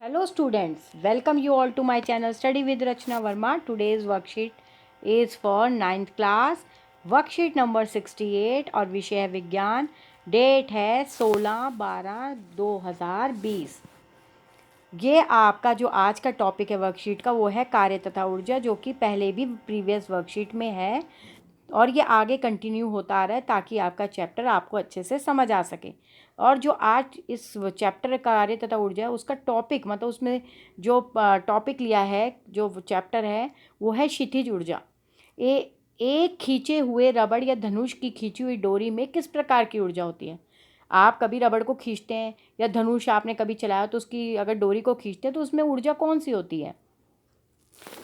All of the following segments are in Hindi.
Hello students, welcome you all to my channel Study with Rachna Verma. Today's worksheet is for 9th class. Worksheet number 68 और विषय है विज्ञान. डेट है 16/12/2020. ये आपका जो आज का टॉपिक है वर्कशीट का वो है कार्य तथा ऊर्जा, जो कि पहले भी प्रीवियस वर्कशीट में है और ये आगे कंटिन्यू होता आ रहा है ताकि आपका चैप्टर आपको अच्छे से समझ आ सके. और जो आज इस चैप्टर कार्य तथा ऊर्जा है उसका टॉपिक मतलब उसमें जो टॉपिक लिया है, जो चैप्टर है वो है क्षितिज ऊर्जा. एक खींचे हुए रबड़ या धनुष की खींची हुई डोरी में किस प्रकार की ऊर्जा होती है. आप कभी रबड़ को खींचते हैं या धनुष आपने कभी चलाया तो उसकी अगर डोरी को खींचते हैं तो उसमें ऊर्जा कौन सी होती है,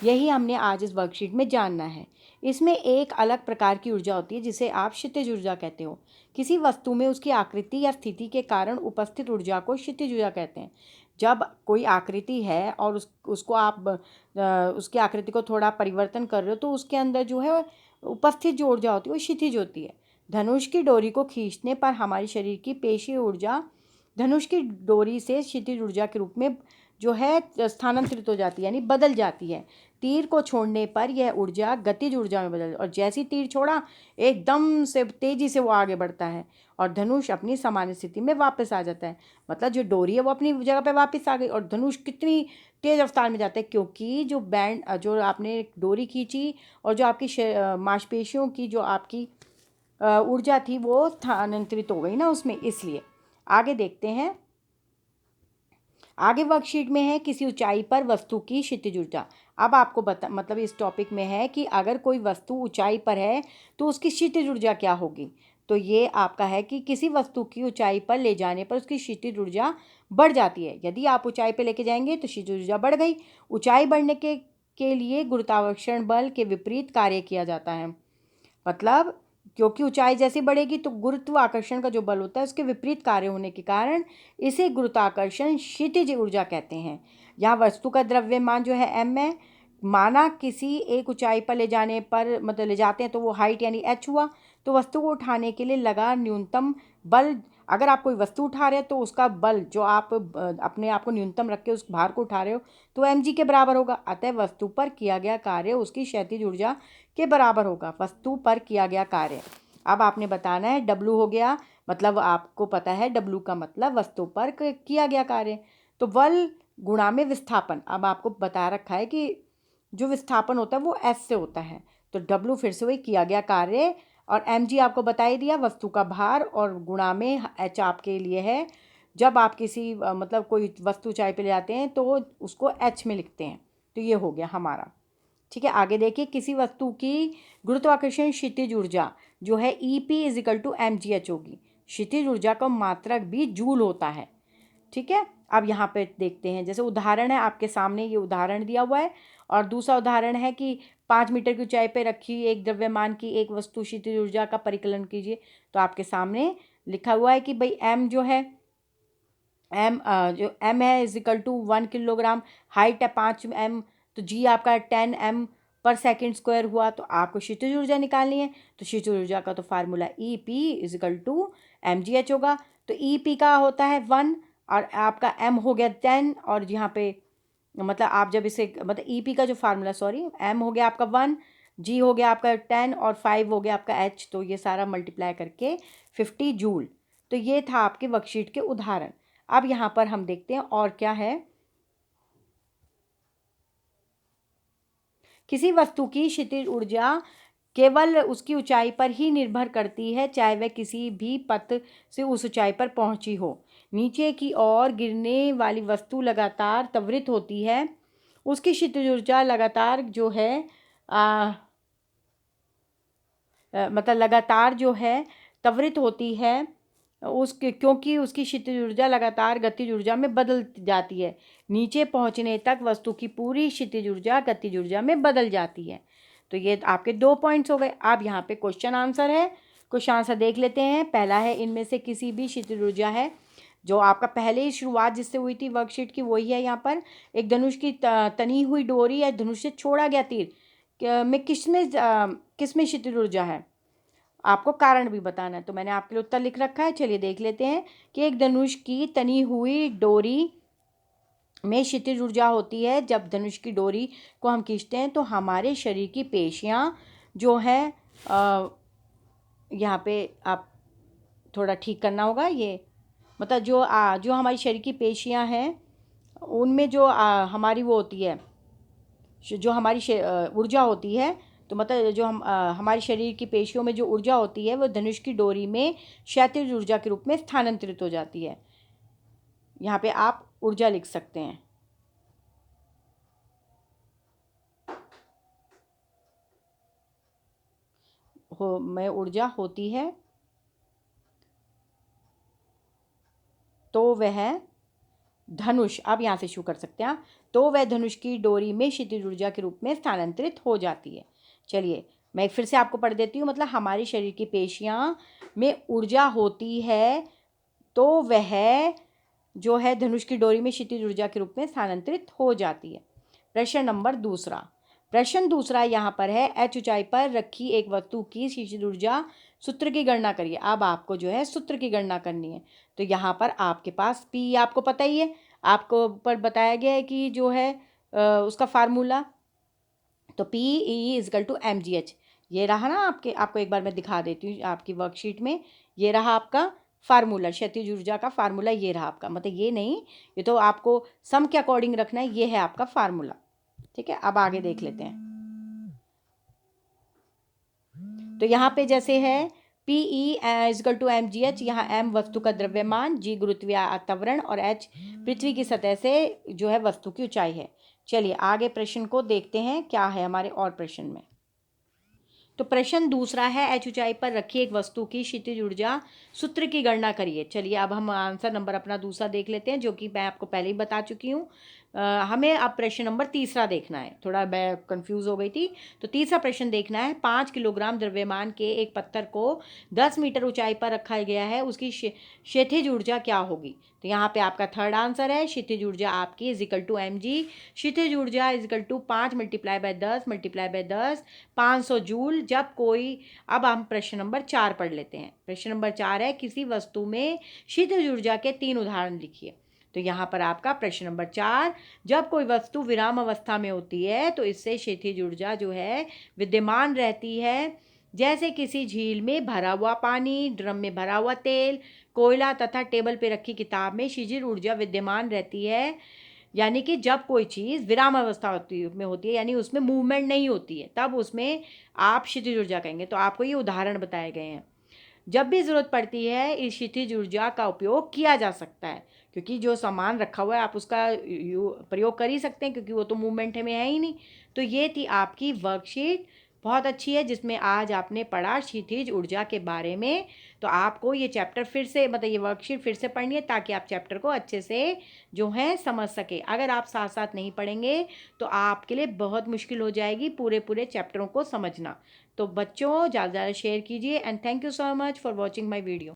यही हमने आज इस वर्कशीट में जानना है. इसमें एक अलग प्रकार की ऊर्जा होती है जिसे आप क्षितिज ऊर्जा कहते हो. किसी वस्तु में उसकी आकृति या स्थिति के कारण उपस्थित ऊर्जा को क्षितिज ऊर्जा कहते हैं. जब कोई आकृति है और उसको आप उसकी आकृति को थोड़ा परिवर्तन कर रहे हो तो उसके अंदर जो है उपस्थित जो ऊर्जा होती है वो क्षितिज होती है. धनुष की डोरी को खींचने पर हमारे शरीर की पेशीय ऊर्जा धनुष की डोरी से क्षितिज ऊर्जा के रूप में जो है स्थानांतरित हो जाती है, यानी बदल जाती है. तीर को छोड़ने पर यह ऊर्जा गतिज ऊर्जा में बदल और जैसी तीर छोड़ा एकदम से तेजी से वो आगे बढ़ता है और धनुष अपनी सामान्य स्थिति में वापस आ जाता है. मतलब जो डोरी है वो अपनी जगह पे वापस आ गई और धनुष कितनी तेज रफ्तार में जाता है, क्योंकि जो आपने डोरी खींची और जो आपकी मांसपेशियों की जो आपकी ऊर्जा थी वो स्थानांतरित हो गई ना उसमें, इसलिए. आगे देखते हैं. आगे वर्कशीट में है किसी ऊंचाई पर वस्तु की क्षितिज ऊर्जा. अब आपको मतलब इस टॉपिक में है कि अगर कोई वस्तु ऊंचाई पर है तो उसकी क्षितिज ऊर्जा क्या होगी. तो ये आपका है कि किसी वस्तु की ऊंचाई पर ले जाने पर उसकी क्षितिज ऊर्जा बढ़ जाती है. यदि आप ऊंचाई पर लेके जाएंगे तो क्षितिज ऊर्जा बढ़ गई. ऊंचाई बढ़ने के लिए गुरुत्वाकर्षण बल के विपरीत कार्य किया जाता है. मतलब क्योंकि ऊंचाई जैसे बढ़ेगी तो गुरुत्वाकर्षण का जो बल होता है उसके विपरीत कार्य होने के कारण इसे गुरुत्वाकर्षण क्षितिज ऊर्जा कहते हैं. यहाँ वस्तु का द्रव्यमान जो है m है. माना किसी एक ऊंचाई पर ले जाने पर मतलब ले जाते हैं तो वो हाइट यानी h हुआ. तो वस्तु को उठाने के लिए लगा न्यूनतम बल, अगर आप कोई वस्तु उठा रहे हैं तो उसका बल जो आप अपने आप को न्यूनतम रख के उस भार को उठा रहे हो तो mg के बराबर होगा. अतः वस्तु पर किया गया कार्य उसकी क्षैतिज ऊर्जा के बराबर होगा. वस्तु पर किया गया कार्य. अब आपने बताना है W हो गया, मतलब आपको पता है W का मतलब वस्तु पर किया गया कार्य. तो बल गुणा में विस्थापन. अब आपको बता रखा है कि जो विस्थापन होता है वो S से होता है. तो W फिर से वही किया गया कार्य और mg आपको बता ही दिया वस्तु का भार और गुणा में h आपके लिए है. जब आप किसी मतलब कोई वस्तु ऊंचाई पे ले जाते हैं तो उसको h में लिखते हैं. तो ये हो गया हमारा. ठीक है, आगे देखिए. किसी वस्तु की गुरुत्वाकर्षण क्षितिज ऊर्जा जो है EP = mgh होगी. क्षितिज ऊर्जा का मात्रक भी जूल होता है. ठीक है, अब यहाँ पे देखते हैं. जैसे उदाहरण है आपके सामने, ये उदाहरण दिया हुआ है और दूसरा उदाहरण है कि 5 मीटर की ऊंचाई पर रखी एक द्रव्यमान की एक वस्तु क्षितिज ऊर्जा का परिकलन कीजिए. तो आपके सामने लिखा हुआ है कि भाई m जो है m है = 1 किलोग्राम, हाइट है 5 m, तो g आपका 10 m/s² हुआ. तो आपको क्षितिज ऊर्जा निकालनी है. तो क्षितिज ऊर्जा का तो फार्मूला EP = mgh होगा. तो EP का होता है 1 और आपका m हो गया 10 और यहाँ पे मतलब आप जब इसे मतलब EP का जो फार्मूला m हो गया आपका 1, g हो गया आपका 10 और 5 हो गया आपका h. तो ये सारा मल्टीप्लाई करके 50 जूल. तो ये था आपके वर्कशीट के उदाहरण. अब यहाँ पर हम देखते हैं और क्या है. किसी वस्तु की क्षितिज ऊर्जा केवल उसकी ऊंचाई पर ही निर्भर करती है, चाहे वह किसी भी पथ से उस ऊंचाई पर पहुंची हो. नीचे की ओर गिरने वाली वस्तु लगातार त्वरित होती है. उसकी क्षितिज ऊर्जा लगातार जो है मतलब लगातार जो है त्वरित होती है उसके, क्योंकि उसकी क्षितिज ऊर्जा लगातार गतिज ऊर्जा में बदल जाती है. नीचे पहुंचने तक वस्तु की पूरी क्षितिज ऊर्जा गतिज ऊर्जा में बदल जाती है. तो ये आपके 2 पॉइंट्स हो गए. अब यहाँ पे क्वेश्चन आंसर है. क्वेश्चन आंसर देख लेते हैं. पहला है इनमें से किसी भी क्षितिज ऊर्जा है जो आपका पहले ही शुरुआत जिससे हुई थी वर्कशीट की वही है. यहाँ पर एक धनुष की तनी हुई डोरी या धनुष से छोड़ा गया तीर में किसमें क्षितिज ऊर्जा है, आपको कारण भी बताना है. तो मैंने आपके लिए उत्तर लिख रखा है. चलिए देख लेते हैं कि एक धनुष की तनी हुई डोरी में क्षितिज ऊर्जा होती है। जब धनुष की डोरी को हम खींचते हैं तो हमारे शरीर की पेशियां जो है यहाँ पे आप थोड़ा ठीक करना होगा। ये मतलब जो हमारी शरीर की पेशियां हैं उनमें जो हमारी वो होती है, जो हमारी ऊर्जा होती है, तो मतलब जो हमारे शरीर की पेशियों में जो ऊर्जा होती है वो धनुष की डोरी में क्षैतिज ऊर्जा के रूप में स्थानांतरित हो जाती है। यहाँ पे आप ऊर्जा लिख सकते हैं। में ऊर्जा होती है तो वह धनुष, अब यहाँ से शुरू कर सकते हैं, तो वह धनुष की डोरी में क्षितिज ऊर्जा के रूप में स्थानांतरित हो जाती है। चलिए मैं फिर से आपको पढ़ देती हूँ। मतलब हमारी शरीर की पेशियाँ में ऊर्जा होती है तो वह जो है धनुष की डोरी में क्षितिज ऊर्जा के रूप में स्थानांतरित हो जाती है। प्रश्न दूसरा यहाँ पर है, h ऊंचाई पर रखी एक वस्तु की क्षितिज ऊर्जा सूत्र की गणना करिए। अब आपको जो है सूत्र की गणना करनी है। तो यहाँ पर आपके पास P आपको पता ही है, आपको पर बताया गया है कि जो है उसका फार्मूला, तो P/E = mgh। ये रहा ना आपको एक बार मैं दिखा देती हूँ आपकी वर्कशीट में। ये रहा आपका फार्मूला, क्षैतिज ऊर्जा का फार्मूला ये रहा आपका, मतलब ये नहीं, ये तो आपको सम के अकॉर्डिंग रखना है। ये है आपका फार्मूला, ठीक है। अब आगे देख लेते हैं। तो यहाँ पे जैसे है Pe=mgh, यहाँ m वस्तु का द्रव्यमान, g गुरुत्वीय वातावरण और h पृथ्वी की सतह से जो है वस्तु की ऊंचाई है। चलिए आगे प्रश्न को देखते हैं क्या है हमारे और प्रश्न में। तो प्रश्न दूसरा है, h ऊंचाई पर रखी एक वस्तु की क्षितिज ऊर्जा सूत्र की गणना करिए। चलिए अब हम आंसर नंबर अपना दूसरा देख लेते हैं, जो कि मैं आपको पहले ही बता चुकी हूँ। हमें अब प्रश्न नंबर तीसरा देखना है। थोड़ा मैं कंफ्यूज हो गई थी। तो तीसरा प्रश्न देखना है, 5 किलोग्राम द्रव्यमान के एक पत्थर को 10 मीटर ऊंचाई पर रखा गया है, उसकी क्षैतिज ऊर्जा क्या होगी। तो यहाँ पे आपका थर्ड आंसर है, क्षैतिज ऊर्जा आपकी =mg। क्षैतिज ऊर्जा =5 × 10 × 10 500 जूल। जब कोई, अब हम प्रश्न नंबर 4 पढ़ लेते हैं। प्रश्न नंबर 4 है, किसी वस्तु में क्षैतिज ऊर्जा के 3 उदाहरण लिखिए। तो यहाँ पर आपका प्रश्न नंबर 4, जब कोई वस्तु विराम अवस्था में होती है तो इससे क्षैतिज ऊर्जा जो है विद्यमान रहती है। जैसे किसी झील में भरा हुआ पानी, ड्रम में भरा हुआ तेल, कोयला तथा टेबल पे रखी किताब में क्षैतिज ऊर्जा विद्यमान रहती है। यानी कि जब कोई चीज़ विराम अवस्था में होती है, यानी उसमें मूवमेंट नहीं होती है, तब उसमें आप क्षैतिज ऊर्जा कहेंगे। तो आपको ये उदाहरण बताए गए हैं। जब भी ज़रूरत पड़ती है इस क्षैतिज ऊर्जा का उपयोग किया जा सकता है, क्योंकि जो सामान रखा हुआ है आप उसका प्रयोग कर ही सकते हैं, क्योंकि वो तो मूवमेंट में है ही नहीं। तो ये थी आपकी वर्कशीट, बहुत अच्छी है, जिसमें आज आपने पढ़ा क्षैतिज ऊर्जा के बारे में। तो आपको ये चैप्टर फिर से, मतलब ये वर्कशीट फिर से पढ़नी है, ताकि आप चैप्टर को अच्छे से जो है समझ सके। अगर आप साथ साथ नहीं पढ़ेंगे तो आपके लिए बहुत मुश्किल हो जाएगी पूरे चैप्टरों को समझना। तो बच्चों ज़्यादा से ज़्यादा शेयर कीजिए, and thank you so much for watching my video.